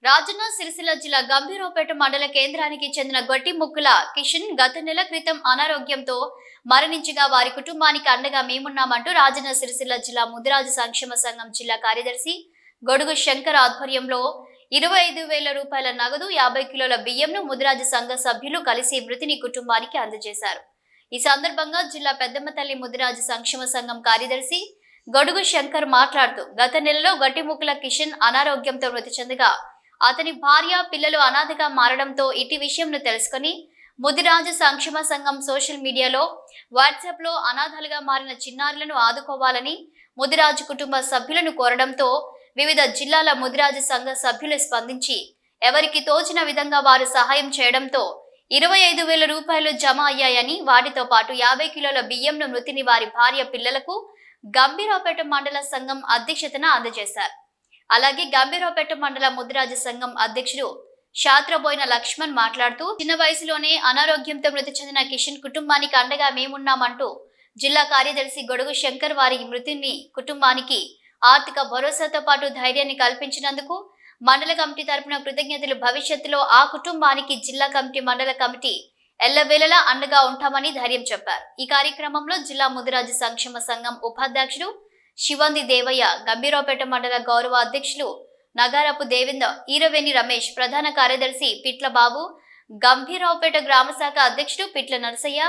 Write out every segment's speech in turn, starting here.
రాజన్న సిరిసిల్ల జిల్లా గంభీరావుపేట మండల కేంద్రానికి చెందిన గొట్టిముక్కుల కిషన్ గత నెల క్రితం అనారోగ్యంతో మరణించగా వారి కుటుంబానికి అండగా మేమున్నామంటూ రాజన్న సిరిసిల్ల జిల్లా ముదిరాజు సంక్షేమ సంఘం జిల్లా కార్యదర్శి గొడుగు శంకర్ ఆధ్వర్యంలో 25,000 రూపాయల నగదు 50 కిలోల బియ్యంను ముదిరాజు సంఘ సభ్యులు కలిసి మృతుని కుటుంబానికి అందజేశారు. ఈ సందర్భంగా జిల్లా పెద్దమ్మతల్లి ముదిరాజు సంక్షేమ సంఘం కార్యదర్శి గొడుగు శంకర్ మాట్లాడుతూ గత నెలలో గట్టిముక్కుల కిషన్ అనారోగ్యంతో మృతి చెందగా అతని భార్య పిల్లలు అనాథగా మారడంతో ఇటు విషయంను తెలుసుకుని ముదిరాజు సంక్షేమ సంఘం సోషల్ మీడియాలో వాట్సాప్ లో అనాథలుగా మారిన చిన్నారులను ఆదుకోవాలని ముదిరాజు కుటుంబ సభ్యులను కోరడంతో వివిధ జిల్లాల ముదిరాజు సంఘ సభ్యులు స్పందించి ఎవరికి తోచిన విధంగా వారు సహాయం చేయడంతో 25,000 రూపాయలు జమ అయ్యాయని వాటితో పాటు 50 కిలోల బియ్యంను మృతిని వారి భార్య పిల్లలకు గంభీరావుపేట మండల సంఘం అధ్యక్షతన అందజేశారు. అలాగే గంభీరావుపేట మండల ముదిరాజు సంఘం అధ్యక్షుడు శాత్రబోయిన లక్ష్మణ్ మాట్లాడుతూ చిన్న వయసులోనే అనారోగ్యంతో మృతి చెందిన కిషన్ కుటుంబానికి అండగా మేమున్నామంటూ జిల్లా కార్యదర్శి గొడుగు శంకర్ వారి మృతిని కుటుంబానికి ఆర్థిక భరోసాతో పాటు ధైర్యాన్ని కల్పించినందుకు మండల కమిటీ తరపున కృతజ్ఞతలు. భవిష్యత్తులో ఆ కుటుంబానికి జిల్లా కమిటీ మండల కమిటీ ఎల్లవేళలా అండగా ఉంటామని ధైర్యం చెప్పారు. ఈ కార్యక్రమంలో జిల్లా ముదిరాజు సంక్షేమ సంఘం ఉపాధ్యక్షుడు శివంది దేవయ్య, గంభీరావుపేట మండల గౌరవ అధ్యక్షులు నగారపు దేవేంద్ర, ఈరవేణి రమేష్, ప్రధాన కార్యదర్శి పిట్ల బాబు, గంభీరావుపేట గ్రామశాఖ అధ్యక్షుడు పిట్ల నరసయ్య,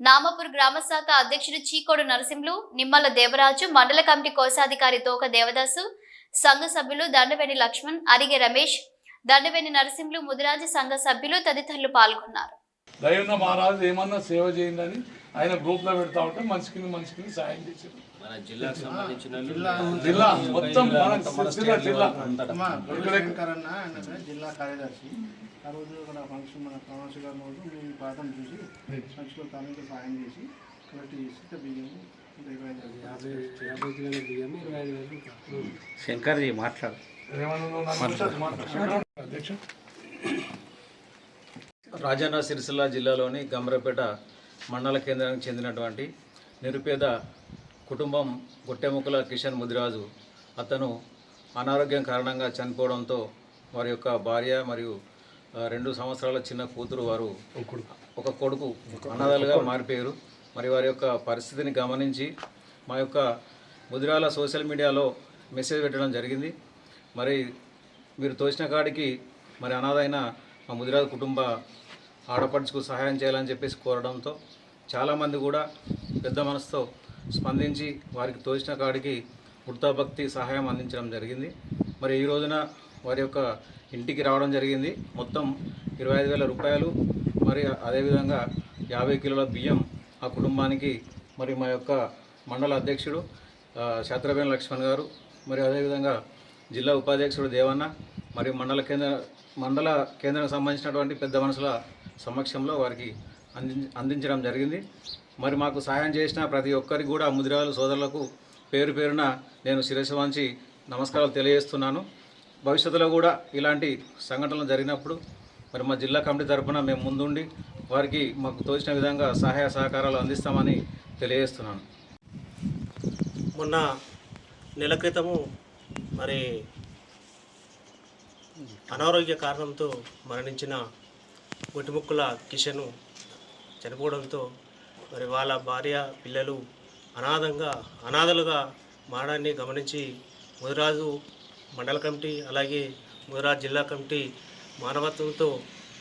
నామపూర్ గ్రామశాఖ అధ్యక్షుడు చీకోడు నరసింహులు, నిమ్మల దేవరాజు, మండల కమిటీ కోశాధికారి తోక దేవదాసు, సంఘ సభ్యులు దండవేణి లక్ష్మణ్, అరిగే రమేష్, దండవేణి నరసింహులు, ముదిరాజు సంఘ సభ్యులు తదితరులు పాల్గొన్నారు. దైవంగా మహారాజు ఏమన్నా సేవ చేయండి ఆయన గ్రూప్ లో పెడతా ఉంటే మనిషికి సాయం చేశారు. జిల్లాకు సంబంధించిన జిల్లా మొత్తం జిల్లా కార్యదర్శి ఆ రోజు ఇక్కడ ఫంక్షన్ మన ప్రవాసి గారి రోజు మీ పాఠం చూసి సంస్కృతానికి సాయం చేసి కలెక్ట్ చేసి బియ్యం 50 బియ్యం 25,000. శంకర్జీ మాట్లాడు. రాజన్న సిరిసిల్ల జిల్లాలోని గంభీరావుపేట మండల కేంద్రానికి చెందినటువంటి నిరుపేద కుటుంబం గొట్టెముక్కల కిషన్ ముదిరాజు అతను అనారోగ్యం కారణంగా చనిపోవడంతో వారి యొక్క భార్య మరియు 2 సంవత్సరాల చిన్న కూతురు వారు ఒక కొడుకు అనాథలుగా మారిపోయారు. మరి వారి యొక్క పరిస్థితిని గమనించి మా యొక్క ముదిరాల సోషల్ మీడియాలో మెసేజ్ పెట్టడం జరిగింది. మరి మీరు తోచిన కాడికి మరి అనాథైన మా ముదిరాజు కుటుంబ ఆడపడుచుకు సహాయం చేయాలని చెప్పేసి కోరడంతో చాలామంది కూడా పెద్ద మనసుతో స్పందించి వారికి తోచిన కాడికి వృత్తాభక్తి సహాయం అందించడం జరిగింది. మరి ఈ రోజున వారి యొక్క ఇంటికి రావడం జరిగింది. మొత్తం 25,000 రూపాయలు, మరి అదేవిధంగా 50 కిలోల బియ్యం ఆ కుటుంబానికి మరి మా యొక్క మండల అధ్యక్షుడు శాత్రబేన లక్ష్మణ్ గారు, మరి అదేవిధంగా జిల్లా ఉపాధ్యక్షుడు దేవన్న, మరియు మండల కేంద్రానికి సంబంధించినటువంటి పెద్ద మనుషుల సమక్షంలో వారికి అందించడం జరిగింది. మరి మాకు సహాయం చేసిన ప్రతి ఒక్కరికి కూడా ముదిరాజు సోదరులకు పేరు పేరున నేను శిరస్సు వంచి నమస్కారాలు తెలియజేస్తున్నాను. భవిష్యత్తులో కూడా ఇలాంటి సంఘటనలు జరిగినప్పుడు మరి మా జిల్లా కమిటీ తరఫున మేము ముందుండి వారికి మాకు తోచిన విధంగా సహాయ సహకారాలు అందిస్తామని తెలియజేస్తున్నాను. మొన్న నెల క్రితము మరి అనారోగ్య కారణంతో మరణించిన గొట్టిముక్కుల కిషన్ చనిపోవడంతో మరి వాళ్ళ భార్య పిల్లలు అనాథలుగా మారడాన్ని గమనించి ముదిరాజు మండల కమిటీ అలాగే ముదిరాజు జిల్లా కమిటీ మానవత్వంతో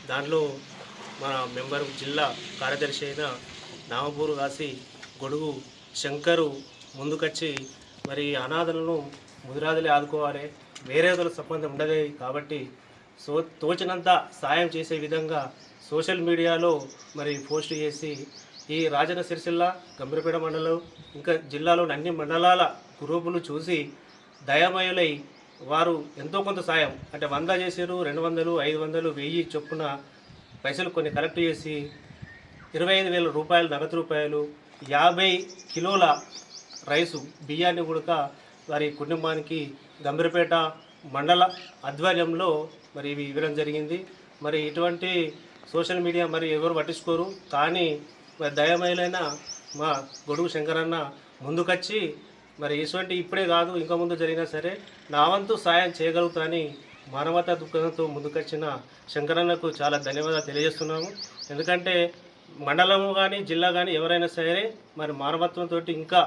దాంట్లో మన మెంబర్ జిల్లా కార్యదర్శి అయిన నామపూరు కాసి గొడుగు శంకరు ముందుకొచ్చి మరి అనాథలను ముదిరాజులే ఆదుకోవాలి, వేరే సంబంధం ఉండదు కాబట్టి తోచినంత సాయం చేసే విధంగా సోషల్ మీడియాలో మరి పోస్ట్ చేసి ఈ రాజన్న సిరిసిల్ల గంభీరావుపేట మండలం ఇంకా జిల్లాలోని అన్ని మండలాల గ్రూపులు చూసి దయామయులై వారు ఎంతో కొంత సాయం అంటే 100 చేశారు, 200, 500, 1000 చొప్పున పైసలు కొన్ని కలెక్ట్ చేసి 25,000 రూపాయలు నగదు రూపాయలు 50 కిలోల రైసు బియ్యాన్ని కూడా వారి కుటుంబానికి గంభీరావుపేట మండల ఆధ్వర్యంలో మరి ఇవి ఇవ్వడం జరిగింది. మరి ఇటువంటి సోషల్ మీడియా మరి ఎవరు పట్టించుకోరు, కానీ మరి దయమయులైన మా గొడుగు శంకరన్న ముందుకొచ్చి మరి ఇటువంటి ఇప్పుడే కాదు ఇంకా ముందు జరిగినా సరే నా వంతు సాయం చేయగలుగుతానని మానవతా దృక్పథంతో ముందుకొచ్చిన శంకరన్నకు చాలా ధన్యవాదాలు తెలియజేస్తున్నాము. ఎందుకంటే మండలము కానీ జిల్లా కానీ ఎవరైనా సరే మరి మానవత్వంతో ఇంకా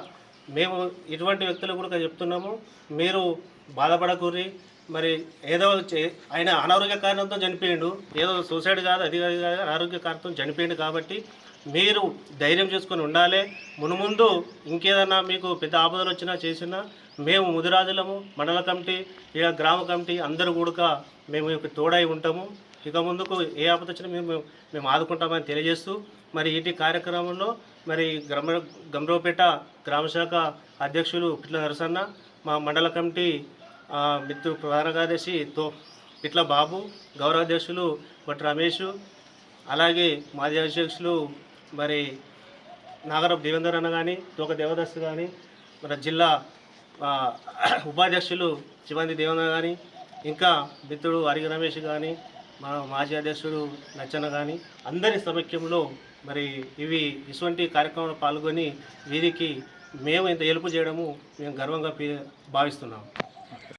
మేము ఇటువంటి వ్యక్తులు కూడా చెప్తున్నాము, మీరు బాధపడకూరి. మరి ఏదో ఆయన అనారోగ్య కారణంతో చనిపోయిండు, ఏదో సూసైడ్ కాదు, అది కాదు, అనారోగ్య కారణంతో చనిపోయిండు. కాబట్టి మీరు ధైర్యం చేసుకొని ఉండాలి. మునుముందు ఇంకేదన్నా మీకు పెద్ద ఆపదలు వచ్చినా చేసినా మేము ముదిరాజులము, మండల కమిటీ, ఇక గ్రామ కమిటీ అందరూ కూడా మేము తోడై ఉంటాము. ఇక ముందుకు ఏ ఆపద వచ్చినా మేము ఆదుకుంటామని తెలియజేస్తూ మరి ఇటు కార్యక్రమంలో మరి గంభీరపేట గ్రామశాఖ అధ్యక్షులు పిట్ల నరసన్న, మా మండల కమిటీ మిత్రుడు ప్రధాన కార్యదర్శి పిట్ల బాబు, గౌరవ అధ్యక్షులు భట్ రమేష్, అలాగే మాజీ అధ్యక్షులు మరి నాగరపు దేవేందర్ అన్న కానీ, తోక దేవదాస్ కానీ, మన జిల్లా ఉపాధ్యక్షులు చివంతి దేవేంద్ర కానీ, ఇంకా మిత్రుడు అరిగ రమేష్ కానీ, మా మాజీ అధ్యక్షుడు నచ్చన్న కానీ, అందరి సమక్షంలో మరి ఇటువంటి కార్యక్రమంలో పాల్గొని వీరికి మేము ఇంత హెల్ప్ చేయడము మేము గర్వంగా భావిస్తున్నాము.